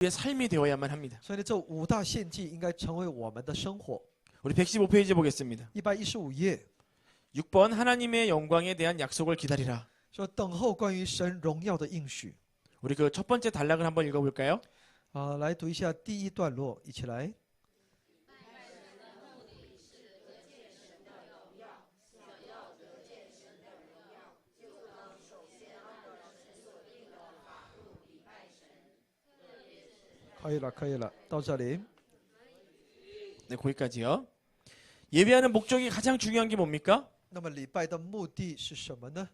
우리의 삶이 되어야만 합니다. 所以呢，这五大献祭应该成为我们的生活。 우리 115페이지 보겠습니다. 115页 6번 하나님의 영광에 대한 약속을 기다리라. 说等候关于神荣耀的应许。 우리 그 첫 번째 단락을 한번 읽어볼까요? 来读一下第一段落，一起来。 可以了，可以了，到这里。 네, 거기까지요. 예배하는 목적이 가장 중요한 게 뭡니까? 那么礼拜的目的是什么呢？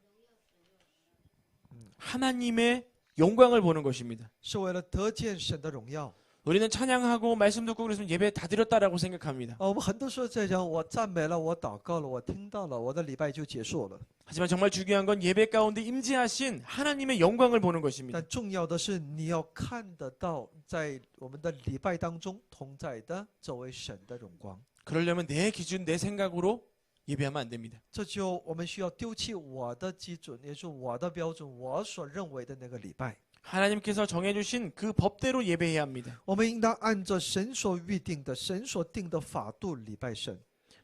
하나님의 영광을 보는 것입니다. 是为了得见神的荣耀。 우리는 찬양하고 말씀 듣고 그랬으면 예배 다 드렸다라고 생각합니다. 我们很多时候在讲，我赞美了，我祷告了，我听到了，我的礼拜就结束了。 하지만 정말 중요한 건 예배 가운데 임재하신 하나님의 영광을 보는 것입니다. 但重要的是，你要看得到，在我们的礼拜当中同在的这位神的荣光。 그러려면 내 기준, 내 생각으로 예배하면 안 됩니다. 这就我们需要丢弃我的基准，也就是我的标准，我所认为的那个礼拜。 하나님께서 정해주신 그 법대로 예배해야 합니다. 我们应当按照神所预定的、神所定的法度礼拜神。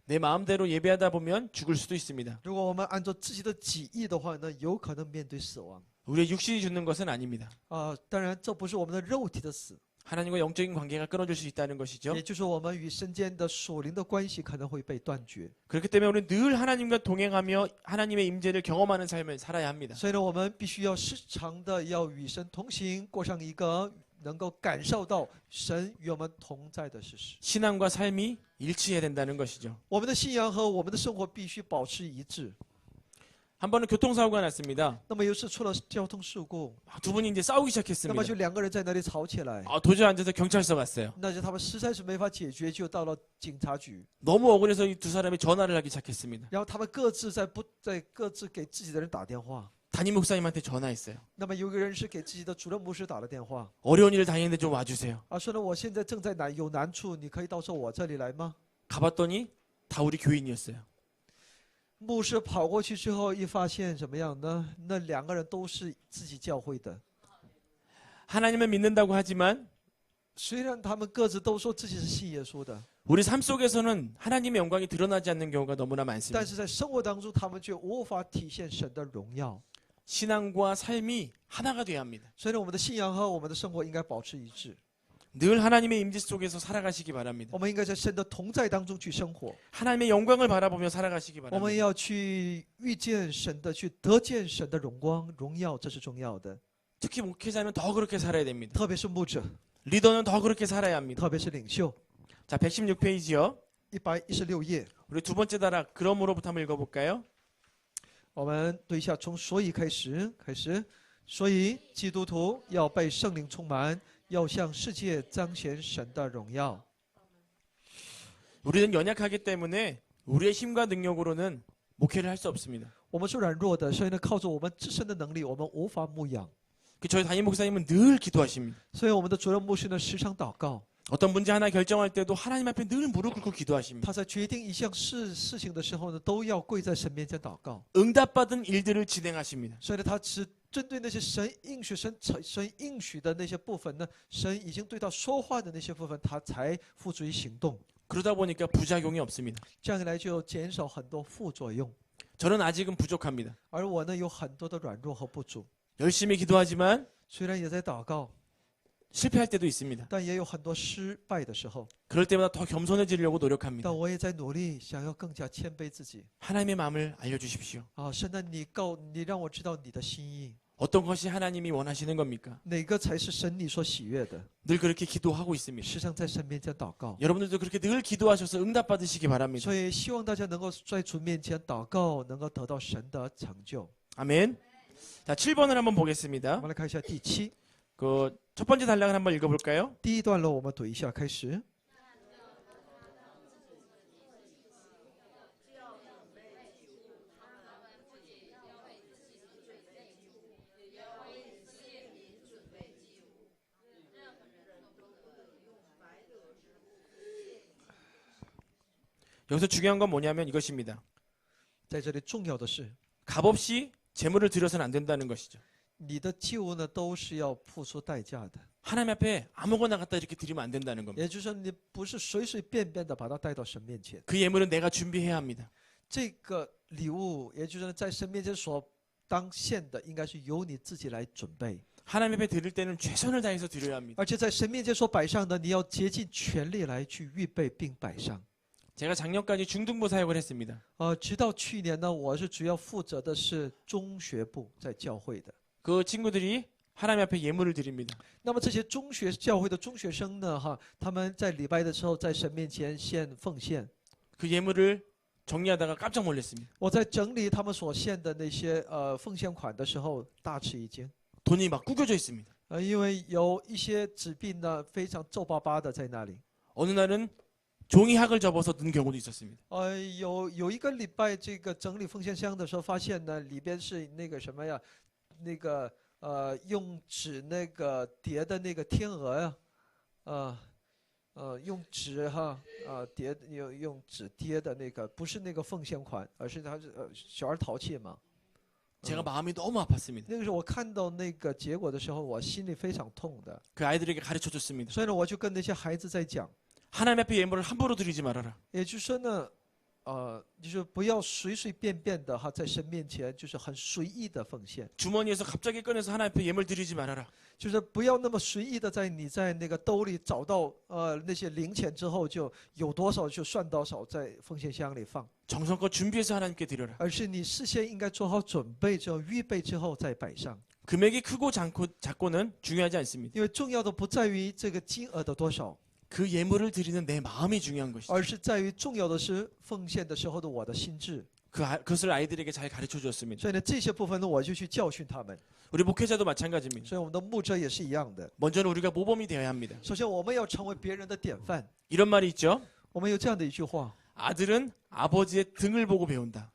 내 마음대로 예배하다 보면 죽을 수도 있습니다. 如果我们按照自己的己意的话，那有可能面对死亡。 우리의 육신이 죽는 것은 아닙니다. 当然，这不是我们的肉体的死， 하나님과 영적인 관계가 끊어질 수 있다는 것이죠. 也就是我们与神间的属灵的关系可能会被断绝。 그렇기 때문에 우리는 늘 하나님과 동행하며 하나님의 임재를 경험하는 삶을 살아야 합니다. 所以呢，我们必须要时常的要与神同行，过上一个能够感受到神与我们同在的事实。 신앙과 삶이 일치해야 된다는 것이죠. 我们的信仰和我们的生活必须保持一致。 한 번은 교통사고가 났습니다. 那么有一次出了交通事故， 두 분이 이제 싸우기 那么 시작했습니다. 就两个人在那里吵起来， 도저히 안 돼서 경찰서 갔어요. 那就他们实在是没法解决，就到了警察局。 너무 억울해서 이 두 사람이 전화를 하기 시작했습니다. 然后他们各自各自给自己的人打电话。 담임 목사님한테 전화했어요. 那么有个人是给自己的主任牧师打了电话， 어려운 일을 당했는데 좀 와주세요. 说呢，我现在正在有难处，你可以到时候我这里来吗？ 가봤더니 다 우리 교인이었어요. 牧师跑过去之后，一发现怎么样呢？那两个人都是自己教会的， 하나님을 믿는다고 하지만 虽然他们各自都说自己是信耶稣的， 우리 삶 속에서는 하나님의 영광이 드러나지 않는 경우가 너무나 但 많습니다. 是在生活当中，他们却无法体现神的荣耀。 신앙과 삶이 하나가 돼야 합니다. 所以呢，我们的信仰和我们的生活应该保持一致。 늘 하나님의 임재 속에서 살아가시기 바랍니다. 我们应该在神的同在当中去生活， 하나님의 영광을 바라보며 살아가시기 我们 바랍니다. 要去遇见神的，去得见神的荣光、荣耀，这是重要的。 특히 목회자는 더 그렇게 살아야 됩니다. 特别是牧者， 리더는 더 그렇게 살아야 합니다. 特别是领袖。 자, 116페이지요. 116页， 우리 두 번째 단락 그러므로부터 한번 읽어볼까요? 我们读一下，从所以开始。所以基督徒要被圣灵充满，要向世界彰显神的荣耀。 우리는 연약하기 때문에 우리의 힘과 능력으로는 목회를 할 수 없습니다. 我们是软弱的，所以呢，靠着我们自身的能力，我们无法牧养。 저희 담임 목사님은 늘 기도하십니다. 所以我们的主任牧师呢，时常祷告。 어떤 문제 하나 결정할 때도 하나님 앞에 늘 무릎 꿇고 기도하십니다. 他在决定一项事情的时候呢，都要跪在神面前祷告。 응답받은 일들을 진행하십니다. 所以呢，他只针对那些神应许的那些部分呢，神已经对他说话的那些部分，他才付诸于行动。 그러다 보니까 부작용이 없습니다. 这样一来就减少很多副作用。 저는 아직은 부족합니다. 而我呢，有很多的软弱和不足。 열심히 기도하지만 虽然也在祷告， 실패할 때도 있습니다. 但也有很多失败的时候。 그럴 때마다 더 겸손해지려고 노력합니다. 但我也在努力，想要更加谦卑自己。 하나님의 마음을 알려주십시오. 神啊，你让我知道你的心意， 어떤 것이 하나님이 원하시는 겁니까? 哪个才是神你所喜悦的？ 늘 그렇게 기도하고 있습니다. 时常在神面前祷告。 여러분들도 그렇게 늘 기도하셔서 응답받으시기 바랍니다. 所以希望大家能够在主面前祷告，能够得到神的成就。 아멘. 자, 7번을 한번 我 보겠습니다. 们来看一下第七， 그 첫 번째 단락을 한번 읽어볼까요? 第一段落，我们读一下，开始。 여기서 중요한 건 뭐냐면 이것입니다. 在这里重要的是， 값없이 재물을 드려서는 안 된다는 것이죠. 你的救呢都是要付出代价的。 하나님 앞에 아무거나 갖다 이렇게 드리면 안 된다는 겁니다. 也就是说，你不是随随便便的把它带到神面前。 그 예물은 내가 준비해야 합니다. 这个礼物，也就是在神面前所当献的，应该是由你自己来准备。 하나님 앞에 드릴 때는 최선을 다해서 드려야 합니다. 而且在神面前所摆上的，你要竭尽全力来去预备并摆上。 제가 작년까지 중등부 사역을 했습니다. 直到去年呢，我是主要负责的是中学部在教会的。 그 친구들이 하나님 앞에 예물을 드립니다. 那么这些中学教会的中学生呢，他们在礼拜的时候在神面前献奉献。 그 예물을 정리하다가 깜짝 놀랐습니다. 我在整理他们所献的那些奉献款的时候，大吃一惊。 돈이 막 구겨져 있습니다. 因为有一些纸币呢非常皱巴巴的在那里。 어느 날은 종이학을 접어서 넣은 경우도 있었습니다. 有一个礼拜这个整理奉献箱的时候，发现呢里边是那个什么呀，那个用纸那个叠的那个天鹅呀，用纸叠用纸叠的那个，不是那个奉献款，而是它是小儿淘气嘛。 제가 마음이 너무 아팠습니다. 那个时候我看到那个结果的时候，我心里非常痛的。 그 아이들에게 가르쳐 줬습니다. 所以呢，我就跟那些孩子在讲， 하나님 앞에 예물을 함부로 드리지 말아라. 也就是说呢，就是不要随随便便的在神面前就是很随意的奉献， 주머니에서 갑자기 꺼내서 하나님 앞에 예물 드리지 말아라. 就是不要那么随意的你在那个兜里找到那些零钱之后就有多少就算多少在奉献箱里放， 정성껏 준비해서 하나님께 드려라. 而是你事先应该做好准备，之后预备之后再摆上。 금액이 크고 작고는 중요하지 않습니다. 因为重要的不在于这个金额的多少， 그 예물을 드리는 내 마음이 중요한 것이죠. 而是在于重要的是奉献的时候的我的心智。 그것을 아이들에게 잘 가르쳐 주었습니다. 所以呢，这些部分呢，我就去教训他们。 우리 목회자도 마찬가지입니다. 所以我们的牧者也是一样的。 먼저는 우리가 모범이 되어야 합니다. 首先，我们要成为别人的典范。 이런 말이 있죠. 我们有这样的一句话 아들은 아버지의 등을 보고 배운다.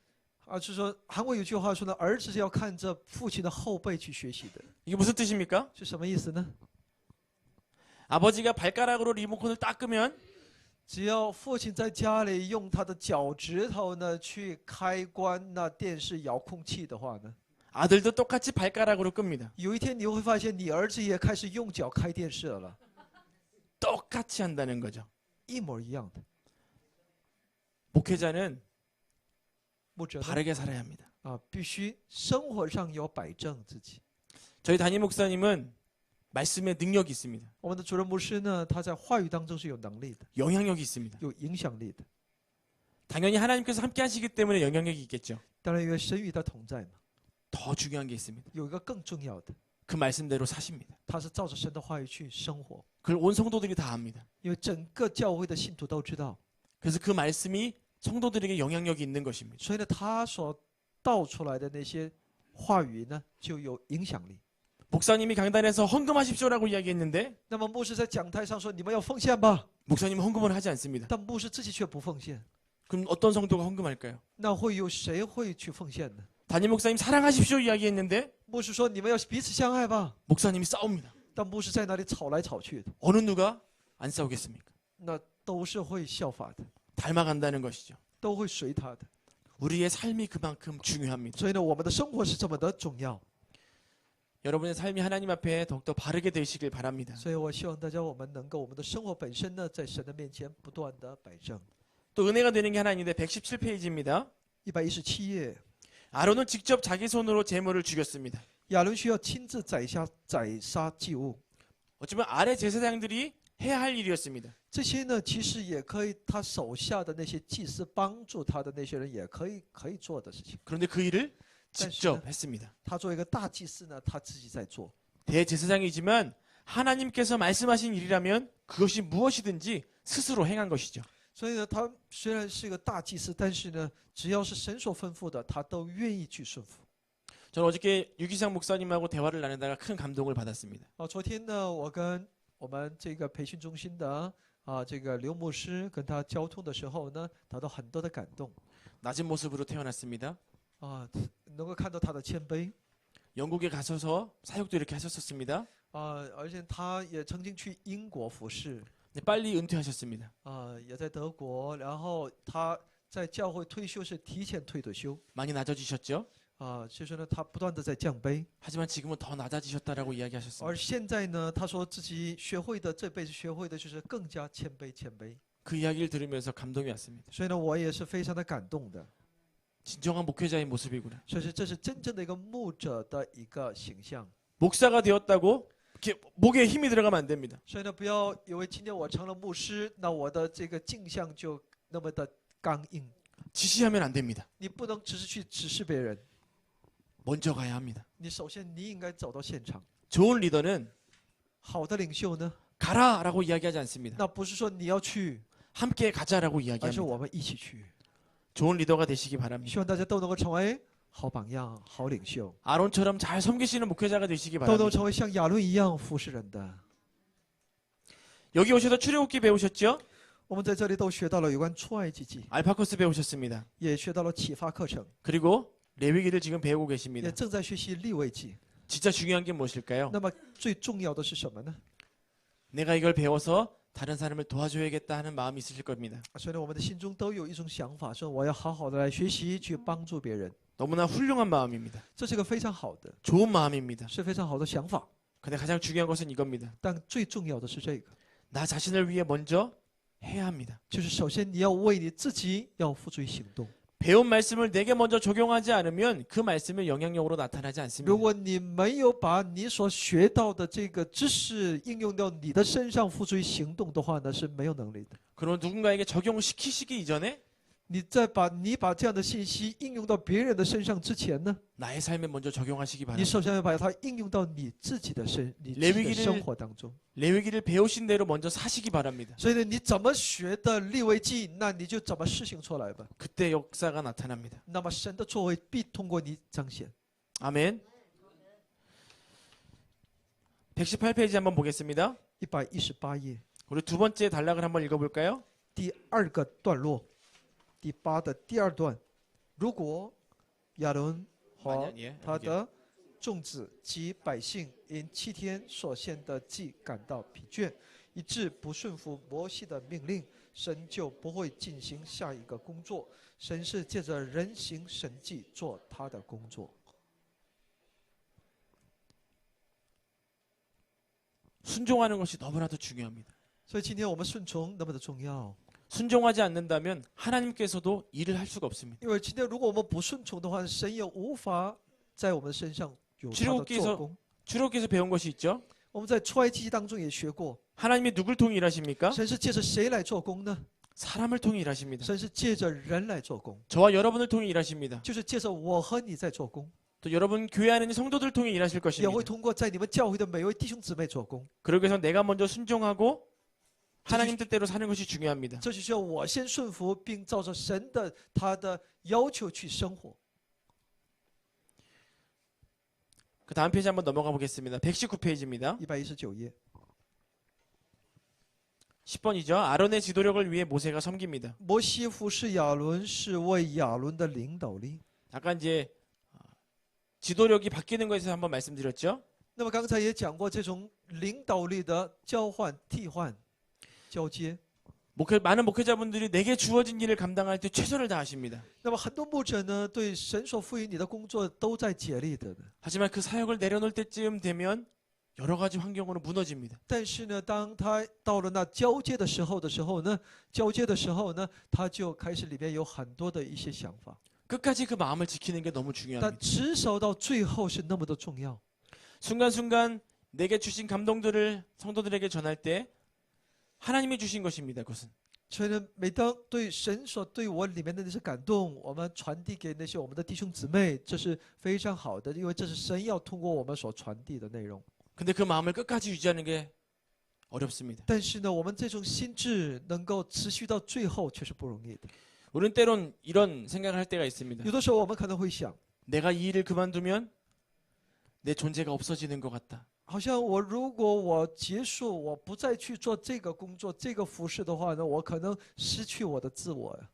就是说韩国有句话说呢，儿子是要看着父亲的后背去学习的， 이게 무슨 뜻입니까? 是什么意思呢？ 아버지가 발가락으로 리모컨을 닦으면 只要父亲在家里用他的脚趾头呢去开关那电视遥控器的话呢， 아들도 똑같이 발가락으로 끕니다. 有一天你会发现你儿子也开始用脚开电视了， 똑같이 한다는 거죠. 一模一样的。 목회자는 牧者呢 바르게 살아야 합니다. 必须生活上要摆正自己。 저희 담임 목사님은 말씀의 능력이 있습니다. 我们的主任牧师呢，他在话语当中是有能力的， 영향력이 있습니다. 有影响力的。 당연히 하나님께서 함께 하시기 때문에 영향력이 있겠죠. 当然，因为神与他同在嘛。 더 중요한 게 있습니다. 有一个更重要的， 그 말씀대로 사십니다. 他是照着神的话语去生活， 그걸 온 성도들이 다 압니다. 因为整个教会的信徒都知道， 그래서 그 말씀이 성도들에게 영향력이 있는 것입니다. 所以呢，他所道出来的那些话语呢，就有影响力。 목사님이 강단에서 헌금하십시오라고 이야기했는데 那么牧师在讲台上说：“你们要奉献吧。 목사님은 헌금을 하지 않습니다. ”但牧师自己却不奉献， 그럼 어떤 성도가 헌금할까요? 那会有谁会去奉献呢？ 담임 목사님 사랑하십시오 이야기했는데 牧师说：“你们要彼此相爱吧。 목사님이 싸웁니다. ”但牧师在那里吵来吵去的， 어느 누가 안 싸우겠습니까? 那都是会效法的， 닮아간다는 것이죠. 都会随他的。 우리의 삶이 그만큼 중요합니다. 所以呢，我们的生活是这么的重要。 여러분의 삶이 하나님 앞에 더욱더 바르게 되시길 바랍니다. 所以我希望大家我们能够我们的生活本身呢，在神的面前不断的摆正。 또 은혜가 되는 게 하나 있는데 117페이지입니다. 117页， 아론은 직접 자기 손으로 제물을 죽였습니다. 亚伦需要亲自宰杀祭物。 어쩌면 아래 제사장들이 해야 할 일이었습니다. 这些呢，其实也可以，他手下的那些祭司帮助他的那些人也可以做的事情。 그런데 그 일을 직접但是呢， 했습니다. 他作为一个大祭司呢，他自己在做。 대제사장이지만 하나님께서 말씀하신 일이라면 그것이 무엇이든지 스스로 행한 것이죠. 所以呢，他虽然是一个大祭司，但是呢，只要是神所吩咐的，他都愿意去顺服。 저는 어저께 유기상 목사님하고 대화를 나누다가 큰 감동을 받았습니다. 昨天呢，我跟我们这个培训中心的这个刘牧师跟他交通的时候呢，得到很多的感动。 낮은 모습으로 태어났습니다. 能够看到他的谦卑。 영국에 가셔서 사역도 이렇게 하셨었습니다. 而且他也曾经去英国服侍。 근데 빨리 은퇴하셨습니다. 也在德国，然后他在教会退休是提前退的休。 많이 낮아지셨죠? 就是呢，他不断的在降卑， 하지만 지금은 더 낮아지셨다라고 이야기하셨습니다. 而现在呢，他说自己学会的这辈子学会的就是更加谦卑，谦卑。 그 이야기를 들으면서 감동이 왔습니다. 所以呢，我也是非常的感动的。 진정한 목회자의 모습이구나. 所以这是真正的一个牧者的一个形象。 목사가 되었다고 이렇게 목에 힘이 들어가면 안 됩니다. 所以呢，不要以为今天我成了牧师，那我的这个镜像就那么的刚硬。 지시하면 안 됩니다. 你不能只是去指示别人， 먼저 가야 합니다. 你首先你应该走到现场。 좋은 리더는 好的领袖呢， 가라라고 이야기하지 않습니다. 那不是说你要去， 함께 가자라고 而是 이야기합니다. 我们一起去。 좋은 리더가 되시기 바랍니다. 希望大家都能够成为好榜样、好领袖， 아론처럼 잘 섬기시는 목회자가 되시기 都能 바랍니다. 成为像亚伦一样服侍人的。 여기 오셔서 출애굽기 배우셨죠? 我们在这里都学到了有关出埃及记， 알파코스 배우셨습니다. 也学到了启发课程， 그리고 레위기를 지금 배우고 也 계십니다. 正在学习利未记。 진짜 중요한 게 무엇일까요? 那么最重要的是什么呢？ 내가 이걸 배워서 다른 사람을 도와줘야겠다 하는 마음이 있으실 겁니다. 所以呢，我们的心中都有一种想法，说我要好好的来学习，去帮助别人。 너무나 훌륭한 마음입니다. 这是个非常好的， 좋은 마음입니다. 是非常好的想法。 근데 가장 중요한 것은 이겁니다. 但最重要的是这个， 나 자신을 위해 먼저 해야 합니다. 就是首先你要为你自己要付诸于行动。 배운 말씀을 내게 먼저 적용하지 않으면 그 말씀은 영향력으로 나타나지 않습니다. 如果你没有把你所学到的这个知识应用到你的身上，付诸于行动的话呢，是没有能力的。 그럼 누군가에게 적용시키시기 이전에 你把这样的信息应用到别人的身上之前呢， 나의 삶에 먼저 적용하시기 你 바랍니다. 首先要把它应用到你自己的自己的 레위기를 生活当中。 레위기를 배우신 대로 먼저 사시기 바랍니다. 所以呢，你怎么学的利未记，那你就怎么实行出来吧。 그때 역사가 나타납니다. 那么神的作为必通过你彰显。 아멘. 118페이지 한번 보겠습니다. 118页 우리 두 번째 단락을 한번 읽어볼까요? 第二个段落，第8的第二段，如果亚伦和 예, 他的众子及百姓因7天所献的祭感到疲倦，以致不顺服摩西的命令，神就不会进行下一个工作。神是借着人行神迹做他的工作。 순종하는 것이 너무나도 중요합니다. 所以今天我们顺从那么的重要， 순종하지 않는다면 하나님께서도 일을 할 수가 없습니다. 因为今天如果我们不顺从的话，神也无法在我们身上有他的 출애굽기에서 做工。 출애굽기에서 배운 것이 있죠. 我们在出埃及记当中也学过， 하나님이 누굴 통해 일하십니까? 神是借着谁来做工呢？ 사람을 통해 일하십니다. 神是借着人来做工， 저와 여러분을 통해 일하십니다. 就是借着我和你在做工， 또 여러분 교회 안에 있는 성도들 통해 일하실 也 것입니다. 会通过在你们教会的每位弟兄姊妹做工。 그러기 위해서 내가 먼저 순종하고 하나님 뜻대로 사는 것이 중요합니다. 这就需要我先顺服，并照着神的他的要求去生活。 그 다음 페이지 한번 넘어가 보겠습니다. 119페이지입니다. 119页， 10번이죠. 아론의 지도력을 위해 모세가 섬깁니다. 摩西服侍亚伦是为亚伦的领导力。 아까 이제 지도력이 바뀌는 것에 대해서 한번 말씀드렸죠. 那么刚才也讲过这种领导力的交换、替换、交接。 많은 목회자분들이 내게 주어진 일을 감당할 때 최선을 다하십니다. 那么很多牧者呢，对神所赋予你的工作都在竭力的。 하지만 그 사역을 내려놓을 때쯤 되면 여러 가지 환경으로 무너집니다. 但是呢，当他到了那交接的时候呢，他就开始里边有很多的一些想法， 끝까지 그 마음을 지키는 게 너무 但 중요합니다. 持守到最后是那么的重要。 순간순간 내게 주신 감동들을 성도들에게 전할 때 하나님이 주신 것입니다. 그것은 所以呢，每当对神所对我里面的那些感动，我们传递给那些我们的弟兄姊妹，这是非常好的，因为这是神要通过我们所传递的内容。 근데 그 마음을 끝까지 유지하는 게 어렵습니다. 但是呢，我们这种心智能够持续到最后，却是不容易的。 우리는 때론 이런 생각을 할 때가 있습니다. 有的时候我们可能会想， 내가 이 일을 그만두면 내 존재가 없어지는 것 같다. 好像如果我结束，我不再去做这个工作、这个服饰的话呢，我可能失去我的自我呀，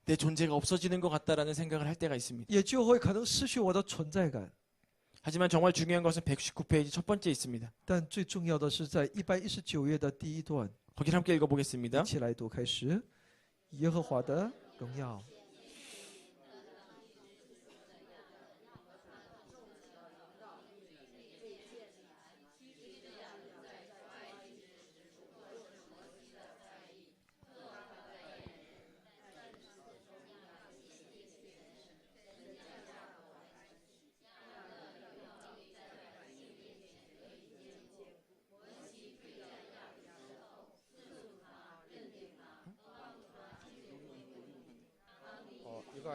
내 존재가 없어지는 것 같다라는 생각을 할 때가 있습니다. 也就会可能失去我的存在感。 하지만 정말 중요한 것은 119페이지 첫 번째 있습니다. 但最重要的是在119页的第一段， 거기를 함께 읽어보겠습니다. 一起来读，开始。耶和华的荣耀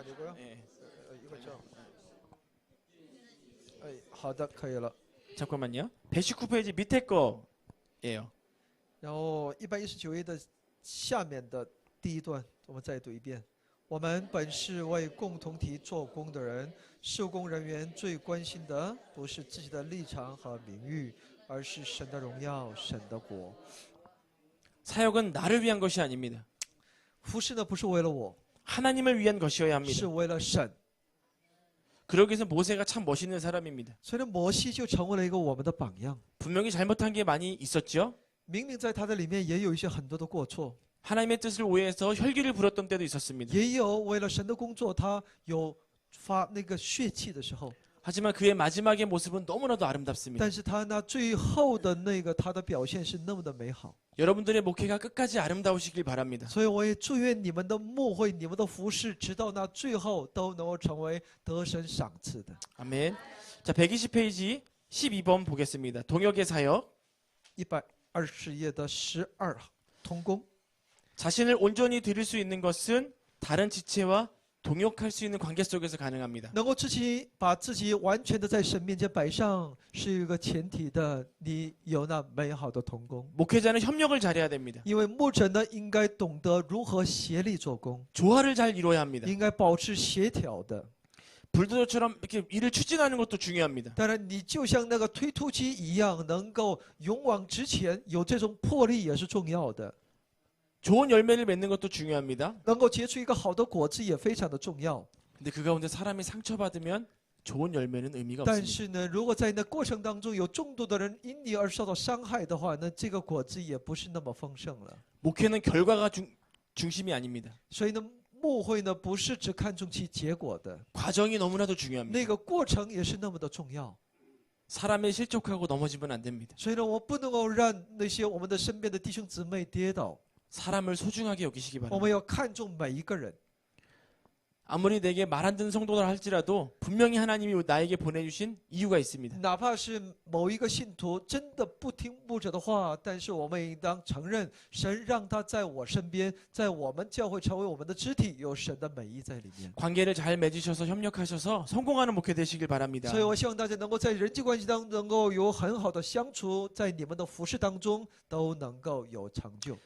아니고요. 예. 이거죠. 好的，可以了。 잠깐만요. 119페이지 밑에 거예요. 然后119页的下面的第一段，我们再读一遍。我们本是为共同体做工的人，受工人员最关心的不是自己的立场和名誉，而是神的荣耀、神的国。 사역은 나를 위한 것이 아닙니다. 服侍呢，不是为了我， 하나님을 위한 것이어야 是 합니다. 为了神。 그러기 위해서 모세가 참 멋있는 사람입니다. 所以呢，摩西就成为了一个我们的榜样。 분명히 잘못한 게 많이 있었죠. 明明在他的里面也有一些很多的过错， 하나님의 뜻을 오해해서 혈기를 부렸던 때도 있었습니다. 也有为了神的工作，他有发那个血气的时候。 하지만 그의 마지막의 모습은 너무나도 아름답습니다. 但是他那最后的那个他的表现是那么的美好。 여러분들의 목회가 끝까지 아름다우시길 바랍니다. 所以我也祝愿你们的牧会、你们的服饰，直到那最后都能够成为得神赏赐的。 아멘. 자, 120페이지 12번 보겠습니다. 동역의 사역. 120页的12同工。 자신을 온전히 드릴 수 있는 것은 다른 지체와 동역할 수 있는 관계 속에서 가능합니다. 能够把自己完全的在神面前摆上，是一个前提的，你有那美好的同工。 목회자는 협력을 잘해야 됩니다. 因为牧者呢，应该懂得如何协力做工， 조화를 잘 이루어야 합니다. 应该保持协调的。 불도저처럼 이렇게 일을 추진하는 것도 중요합니다. 当然，你就像那个推土机一样，能够勇往直前，有这种魄力也是重要的。 좋은 열매를 맺는 것도 중요합니다. 能够结出一个好的果子也非常的重要。 근데 그 가운데 사람이 상처받으면 좋은 열매는 의미가 但 없습니다. 是呢，如果在那过程当中有众多的人因你而受到伤害的话，那这个果子也不是那么丰盛了。 목회는 결과가 중심이 아닙니다. 所以呢，牧会呢不是只看重其结果的， 과정이 너무나도 중요합니다. 那个过程也是那么的重要。 사람에 실족하고 넘어지면 안 됩니다. 所以呢，我不能够让那些我们的身边的弟兄姊妹跌倒， 사람을 소중하게 여기시기 我 바랍니다. 们要看重每一个人。 아무리 내게 말 안 듣는 성도라 할지라도 분명히 하나님이 나에게 보내주신 이유가 있습니다. 哪怕是某一个信徒真的不听牧者的话，但是我们应当承认，神让他在我身边，在我们教会成为我们的肢体，有神的美意在里面。 관계를 잘 맺으셔서 협력하셔서 성공하는 목회 되시길 바랍니다. 所以我希望大家能够在人际关系当中能够有很好的相处，在你们的服饰当中都能够有成就。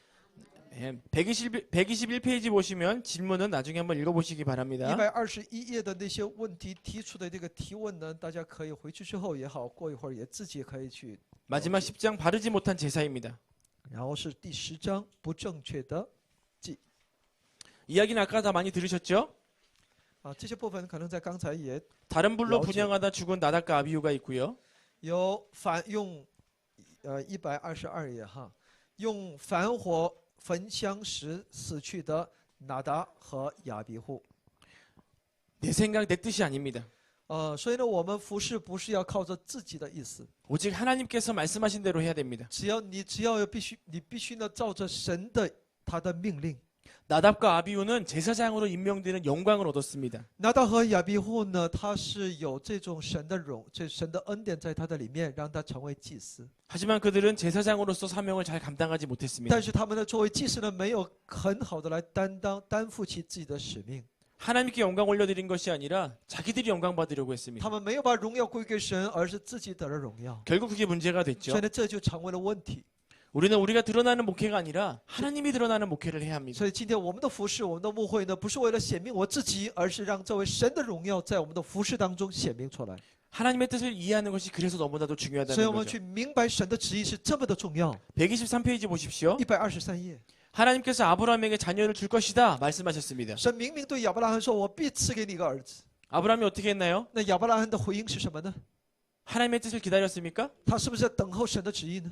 121페이지 보시면 질문은 나중에 한번 읽어보시기 바랍니다. 121页的那些问题提出的这个提问呢，大家可以回去之后也好，过一会儿也自己可以去。 마지막 10장 바르지 못한 제사입니다. 然后是第10章不正确的 이야기는 아까 다 많이 들으셨죠? 这些部分可能在刚才也 다른 불로 了解。 분양하다 죽은 나답과 아비후가 있고요. 有用122页哈，用凡火焚香时死去的拿达和亚比户。 내 생각 내 뜻이 아닙니다. 所以呢，我们服侍不是要靠着自己的意思， 오직 하나님께서 말씀하신 대로 해야 됩니다. 只要你必须呢照着神的他的命令。 나답과 아비후는 제사장으로 임명되는 영광을 얻었습니다. 拿达和亚比户呢，他是有这种神的恩典在他的里面，让他成为祭司。 하지만 그들은 제사장으로서 사명을 잘 감당하지 못했습니다. 但是他们呢，作为祭司呢，没有很好的来担负起自己的使命。 하나님께 영광 올려드린 것이 아니라 자기들이 영광 받으려고 他 했습니다. 们没有把荣耀归给神，而是自己得了荣耀。 결국 그게 문제가 所 됐죠. 以呢，这就成为了问题。 우리는 우리가 드러나는 목회가 아니라 하나님이 드러나는 목회를 해야 합니다. 所以今天我们的服侍，我们的牧会呢，不是为了显明我自己，而是让这位神的荣耀在我们的服侍当中显明出来。 하나님의 뜻을 이해하는 것이 그래서 너무나도 所以 중요하다는 我们 거죠. 去明白神的旨意是这么的重要。 123페이지 보십시오. 123页， 하나님께서 아브라함에게 자녀를 줄 것이다 말씀하셨습니다. 神明明对亚伯拉罕说：“我必赐给你一个儿子。” 아브라함이 어떻게 했나요? 那亚伯拉罕的回应是什么呢？ 하나님의 뜻을 기다렸습니까? 他是不是在等候神的旨意呢？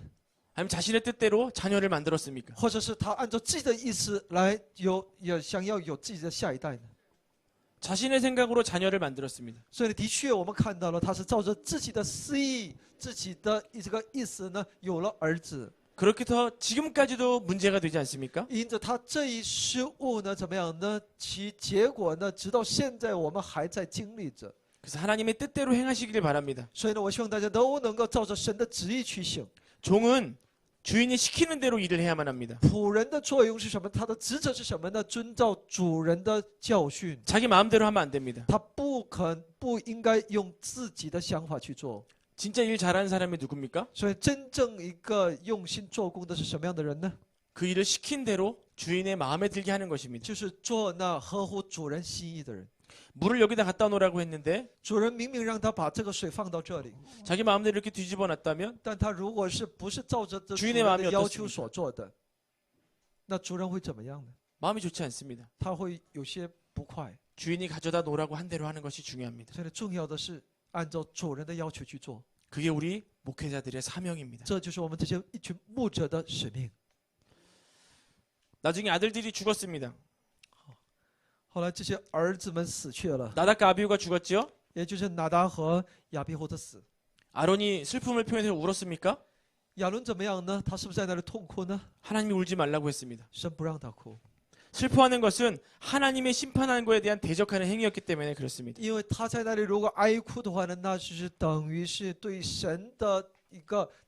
아니면 자신의 뜻대로 자녀를 만들었습니까? 或者是他按照自己的意思来想要有自己的下一代呢？ 자신의 생각으로 자녀를 만들었습니다. 所以的确，我们看到了他是照着自己的私意、自己的这个意思呢，有了儿子。 그렇게 더 지금까지도 문제가 되지 않습니까? 因着他这一失误呢，怎么样呢？其结果呢，直到现在我们还在经历着。 그래서 하나님의 뜻대로 행하시길 바랍니다. 所以呢，我希望大家都能够照着神的旨意去行。 종은 주인이 시키는 대로 일을 해야만 합니다. 仆人的作用是什么？他的职责是什么呢？遵照主人的教训， 자기 마음대로 하면 안 됩니다. 他不应该用自己的想法去做。 진짜 일 잘하는 사람이 누굽니까? 所以，真正一个用心做工的是什么样的人呢？ 그 일을 시킨 대로 주인의 마음에 들게 하는 것입니다. 就是做那合乎主人心意的人。 물을 여기다 갖다 놓으라고 했는데 主人明明让他把这个水放到这里， 자기 마음대로 이렇게 뒤집어 놨다면 但他如果不是照着这主 주인의 人 마음이 的要 어떻습니까? 求所做的，那主人会怎么样呢？ 마음이 좋지 않습니다. 他会有些不快。 주인이 가져다 놓으라고 한 대로 하는 것이 중요합니다. 所以重要的是按照主人的要求去做， 그게 우리 목회자들의 사명입니다. 这就是我们这些一群牧者的使命。 나중에 아들들이 죽었습니다. 后来这些儿子们死去了， 나닥과 아비후가 죽었죠? 也就是拿达和亚比户的死。 아론이 슬픔을 표현해서 울었습니까? 亚伦怎么样呢？他是不是在那里痛哭呢？ 하나님이 울지 말라고 했습니다. 神不让他哭， 슬퍼하는 것은 하나님의 심판하는 것에 대한 대적하는 행위였기 때문에 그렇습니다. 因为他在那里如果哀哭的话呢，那就是等于是对神的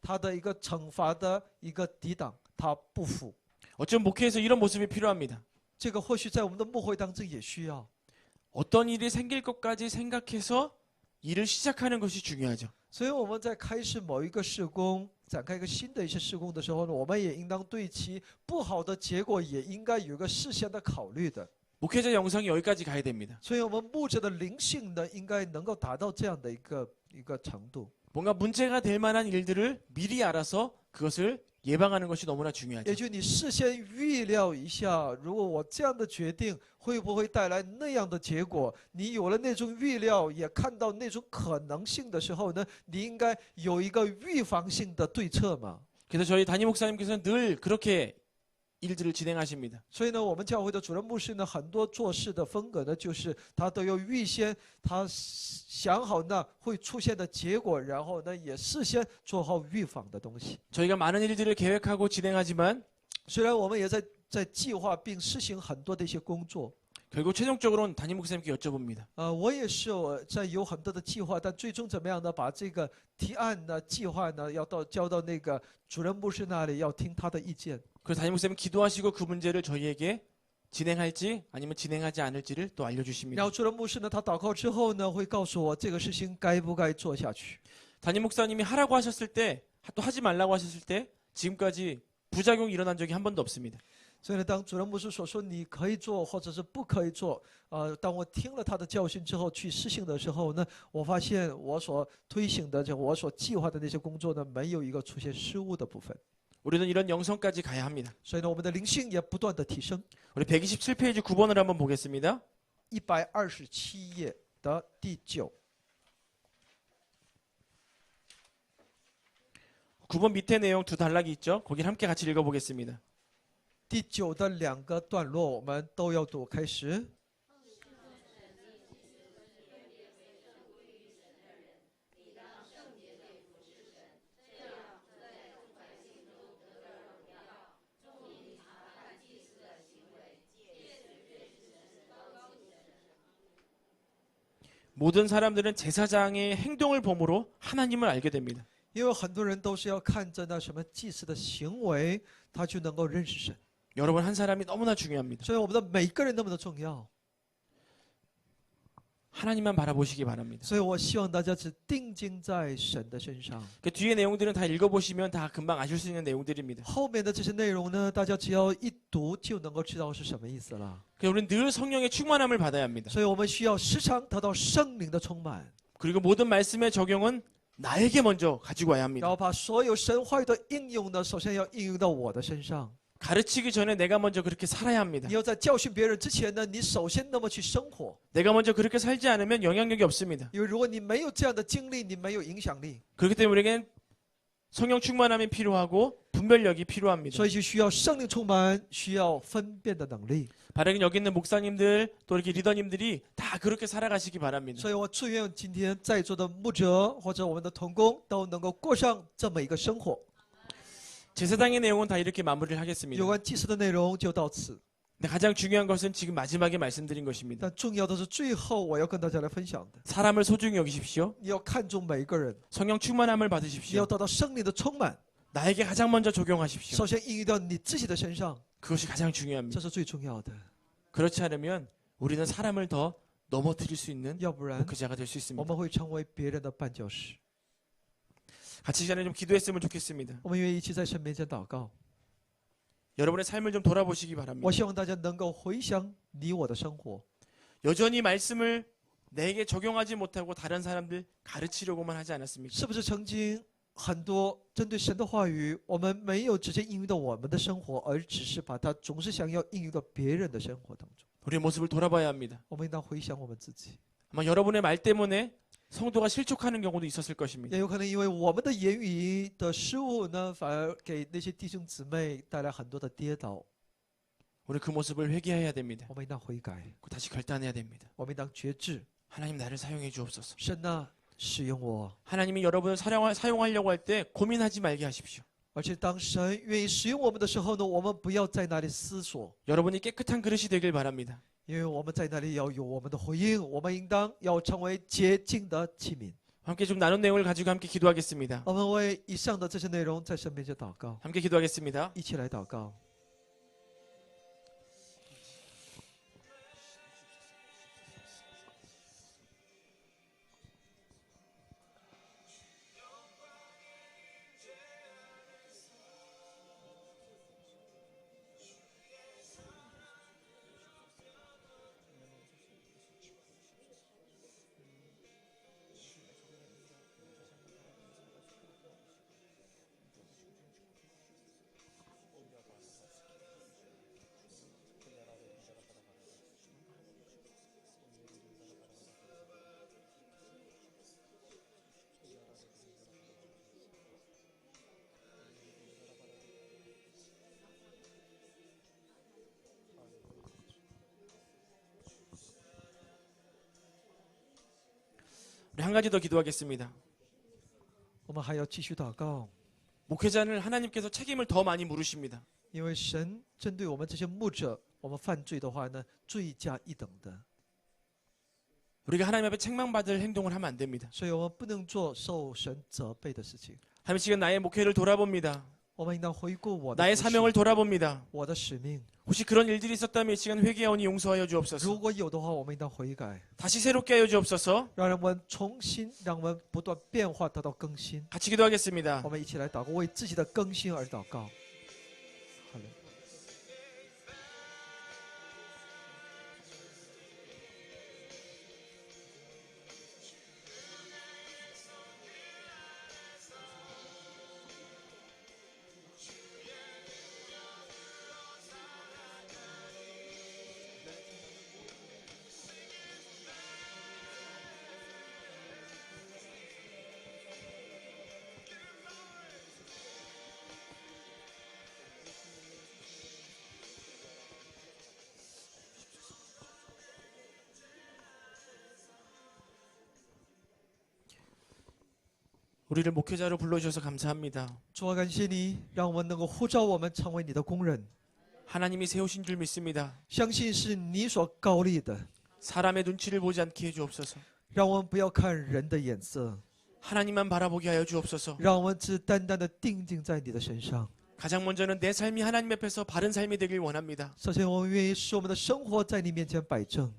他的一个惩罚的一个抵挡，他不服。 어쩌면 목회에서 이런 모습이 필요합니다. 这个或许在我们的牧会当中也需要。 어떤 일이 생길 것까지 생각해서 일을 시작하는 것이 중요하죠. 所以我们在开始某一个事工，展开一个新的一些事工的时候呢，我们也应当对其不好的结果也应该有一个事先的考虑的。 목회자 영성이 여기까지 가야 됩니다. 所以我们牧者的灵性呢，应该能够达到这样的一个程度。 뭔가 문제가 될 만한 일들을 미리 알아서 그것을 예방하는 것이 너무나 也 중요하죠. 就你事先预料一下，如果我这样的决定会不会带来那样的结果？你有了那种预料，也看到那种可能性的时候呢，你应该有一个预防性的对策嘛。 그래서 저희 담임 목사님께서는 늘 그렇게 일들을 진행하십니다. 所以呢，我们教会的主任牧师呢，很多做事的风格呢，就是他都要预先他想好那会出现的结果，然后呢，也事先做好预防的东西。 저희가 많은 일들을 계획하고 진행하지만 虽然我们也在计划并实行很多的一些工作， 결국 최종적으로는 담임 목사님께 여쭤봅니다. 我也是有很多的计划，但最终怎么样呢？把这个提案呢、计划呢，要交到那个主任牧师那里，要听他的意见。 그래서 담임 목사님 기도하시고 그 문제를 저희에게 진행할지 아니면 진행하지 않을지를 또 然 알려주십니다. 后主任牧师呢，他祷告之后呢，会告诉我这个事情该不该做下去。 담임 목사님이 하라고 하셨을 때 또 하지 말라고 하셨을 때 지금까지 부작용이 일어난 적이 한 번도 없습니다. 所以呢，当主任牧师所说你可以做或者是不可以做，当我听了他的教训之后去实行的时候呢，我發现我所推行的我所计划的那些工作呢，没有一个出现失误的部分。 우리는 이런 영성까지 가야 합니다. 所以呢，我们的灵性也不断的提升。 우리 127페이지 9번을 한번 보겠습니다. 127页的第9。 9번 밑에 내용 두 단락이 있죠. 거기 함께 같이 읽어보겠습니다. 第9的2个段落，我们都要读。开始。 모든 사람들은 제사장의 행동을 보므로 하나님을 알게 됩니다. 因为很多人都是要看着那什么祭司的行为，他就能够认识神。 여러분 한 사람이 너무나 중요합니다. 所以我们的每个人那么的重要。 하나님만 바라보시기 바랍니다. 所以我希望大家只定睛在神的身上。 그 뒤에 내용들은 다 읽어보시면 다 금방 아실 수 있는 내용들입니다. 后面的这些内容呢，大家只要一读就能够知道是什么意思了。 그래서 우리는 늘 성령의 충만함을 받아야 합니다. 所以我们需要时常得到圣灵的充满， 그리고 모든 말씀의 적용은 나에게 먼저 가지고 와야 然 합니다. 后把所有神话语的应用呢，首先要应用到我的身上。 가르치기 전에 내가 먼저 그렇게 살아야 합니다. 你要在教训别人之前呢，你首先那么去生活， 내가 먼저 그렇게 살지 않으면 영향력이 없습니다. 因为如果你没有这样的经历，你没有影响力， 그렇기 때문에 우리에겐 성령 충만함이 필요하고 분별력이 필요합니다. 所以就需要圣灵充满，需要分辨的能力。 바라긴 여기 있는 목사님들 또 이렇게 리더님들이 다 그렇게 살아가시기 바랍니다. 所以我祝愿今天在座的牧者或者我们的同工都能够过上这么一个生活。 제사장의 내용은 다 이렇게 마무리를 하겠습니다. 有关祭司的内容就到此， 근데 가장 중요한 것은 지금 마지막에 말씀드린 것입니다. 但重要的是最后我要跟大家来分享的， 사람을 소중히 여기십시오. 你要看重每一个人， 성령 충만함을 你要 받으십시오. 得到圣灵的充满， 나에게 가장 먼저 적용하십시오. 首先应用到你自己的身上， 그것이 가장 这 중요합니다. 是最重要的。 그렇지 않으면 우리는 사람을 더 넘어뜨릴 수 있는 要不然 목회자가 될 수 我 있습니다. 们会成为别人的绊脚石。 같이 시간에 좀 기도했으면 좋겠습니다. 我们愿意一起在神面前祷告。 여러분의 삶을 좀 돌아보시기 我 바랍니다. 希望大家能够回想你我的生活， 여전히 말씀을 내게 적용하지 못하고 다른 사람들 가르치려고만 하지 않았습니까? 是不是曾经很多针对神的话语，我们没有直接应用到我们的生活，而只是把它总是想要应用到别人的生活当中？ 우리의 모습을 돌아봐야 합니다. 我们应当回想我们自己， 아마 여러분의 말 때문에 성도가 실족하는 경우도 있었을 것입니다. 也有可能因为我们的言语的失误呢，反而给那些弟兄姊妹带来很多的跌倒。 우리 그 모습을 회개해야 됩니다. 我们应当悔改， 다시 결단해야 됩니다. 我们应当觉志， 하나님 나를 사용해 주옵소서. 神呐，使用我。 하나님이 여러분을 사용하려고 할 때 고민하지 말게 하십시오. 而且当神愿意使用我们的时候呢，我们不要在那里思索， 여러분이 깨끗한 그릇이 되길 바랍니다. 因为我们在那里要有我们的回应，我们应当要成为洁净的器皿。 함께 좀 나눈 내용을 가지고 함께 기도하겠습니다. 我们为以上的这些内容在神面前祷告， 함께 기도하겠습니다. 一起来祷告。 우리 한 가지 더 기도하겠습니다. 我们还要继续祷告， 목회자는 하나님께서 책임을 더 많이 물으십니다. 因为神针对我们这些牧者，我们犯罪的话呢，罪加一等的， 우리가 하나님 앞에 책망받을 행동을 하면 안 됩니다. 所以我们不能做受神责备的事情。 하나님 지금 나의 목회를 돌아봅니다. 我们应当回顾我的 나의 服侍 사명을 돌아봅니다. 我的使命， 혹시 그런 일들이 있었다면 이 시간 회개하오니 용서하여 주옵소서. 如果有的话，我们应当悔改， 다시 새롭게 하여 주옵소서. 让我们重新，让我们不断变化，得到更新。 같이 기도하겠습니다. 我们一起来祷告，为自己的更新而祷告。好嘞。 우리를 목회자로 불러주셔서 감사합니다. 主啊，感谢你，让我们能够呼召我们成为你的工人， 하나님이 세우신 줄 믿습니다. 相信是你所高立的， 사람의 눈치를 보지 않게 해주옵소서. 让我们不要看人的眼色， 하나님만 바라보게 하여 주옵소서. 让我们只单单的定睛在你的身上。 가장 먼저는 내 삶이 하나님 앞에서 바른 삶이 되길 원합니다. 首先，我们愿意使我们的生活在你面前摆正，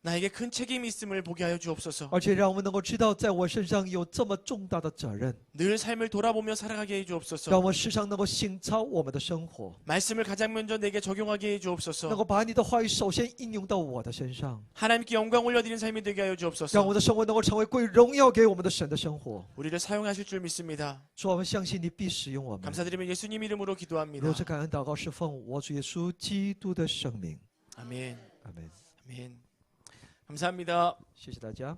나에게 큰 책임이 있음을 보게 하여 주옵소서. 而且让我们能够知道，在我身上有这么重大的责任， 늘 삶을 돌아보며 살아가게 해 让 주옵소서. 我们时常能够省操我们的生活， 말씀을 가장 먼저 내게 적용하게 해 能 주옵소서. 够把你的话语首先应用到我的身上， 하나님께 영광 올려드리는 삶이 되게 하여 让 주옵소서. 我的生活能够成为归荣耀给我们的神的生活。 우리를 사용하실 줄 믿습니다. 主，我们相信你必使用我们。 감사드리며 예수님 이름으로 기도합니다. 如此感恩祷告，是奉我主耶稣基督的圣名。 아멘. 阿门。 아멘. 감사합니다. 谢谢大家。